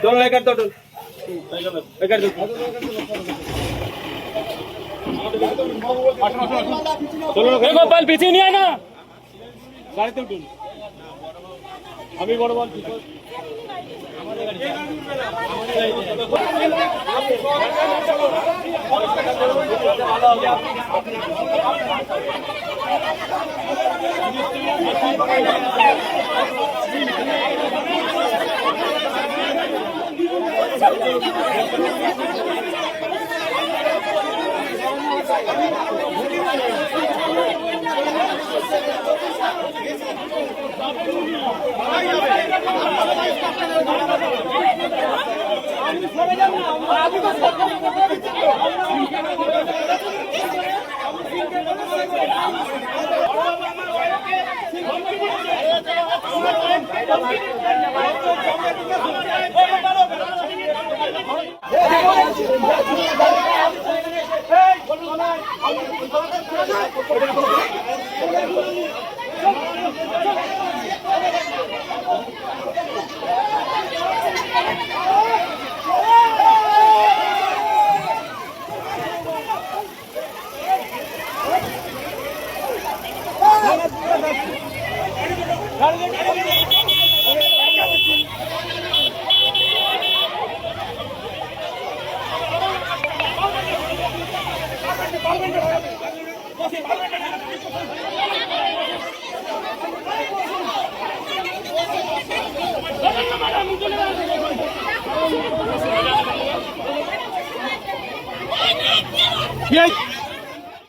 दोनों लेकर दो लेकर दो गोपाल पीछे नहीं आना गाड़ी तो उठुन अभी बड़ बल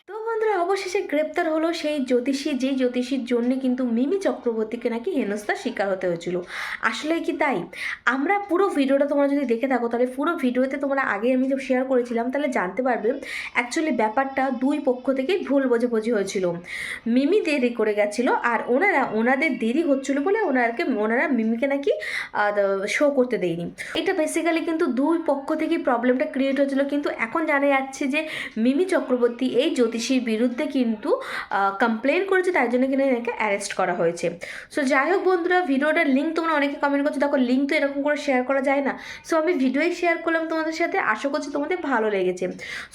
তো বন্ধুরা অবশেষে গ্রেপ্তার হলো সেই জ্যোতিষী, যেই জ্যোতিষীর জন্য কিন্তু মিমি চক্রবর্তীকে নাকি হেনস্থার শিকার হতে হয়েছিল। আসলে কি তাই? আমরা পুরো ভিডিওটা তোমরা যদি দেখে থাকো তাহলে পুরো ভিডিওতে তোমরা আগে আমি শেয়ার করেছিলাম, তাহলে জানতে পারবে অ্যাকচুয়ালি ব্যাপারটা দুই পক্ষ থেকেই ভুল বোঝাবুঝি হয়েছিল। মিমি দেরি করে গেছিলো আর ওনাদের দেরি হচ্ছিলো বলে ওনারা মিমিকে নাকি শো করতে দেয়নি। এটা বেসিক্যালি কিন্তু দুই পক্ষ থেকেই প্রবলেমটা ক্রিয়েট হয়েছিল। কিন্তু এখন জানা যাচ্ছে যে মিমি চক্রবর্তী এই জ্যোতিষীর বিরুদ্ধে কিন্তু কমপ্লেন করেছে, তাই জন্য কিনা এনাকে অ্যারেস্ট করা হয়েছে। সো যাই হোক বন্ধুরা, ভিডিওটার লিঙ্ক তোমরা অনেকে কমেন্ট করছো, দেখো লিঙ্ক তো এরকম করে শেয়ার করা যায় না। সো আমি ভিডিওই শেয়ার করলাম তোমাদের সাথে, আশা করছি তোমাদের ভালো লেগেছে।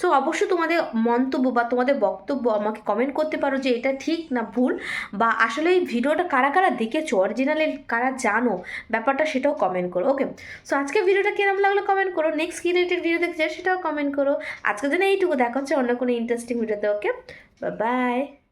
সো অবশ্যই তোমাদের মন্তব্য বা তোমাদের বক্তব্য আমাকে কমেন্ট করতে পারো যে এটা ঠিক না ভুল, বা আসলে এই ভিডিওটা কারা কারা দেখেছো, অরিজিনালি কারা জানো ব্যাপারটা, সেটাও কমেন্ট করো। ওকে, সো আজকে ভিডিওটা কিরম লাগলো কমেন্ট করো, নেক্সট কি রিলেটেড ভিডিও দেখতে চাই সেটাও কমেন্ট করো। আজকের জন্য এইটুকু, দেখা হচ্ছে অন্য কোনো ইন্টারেস্টিং ভিডিওতে। ওকে, বাই।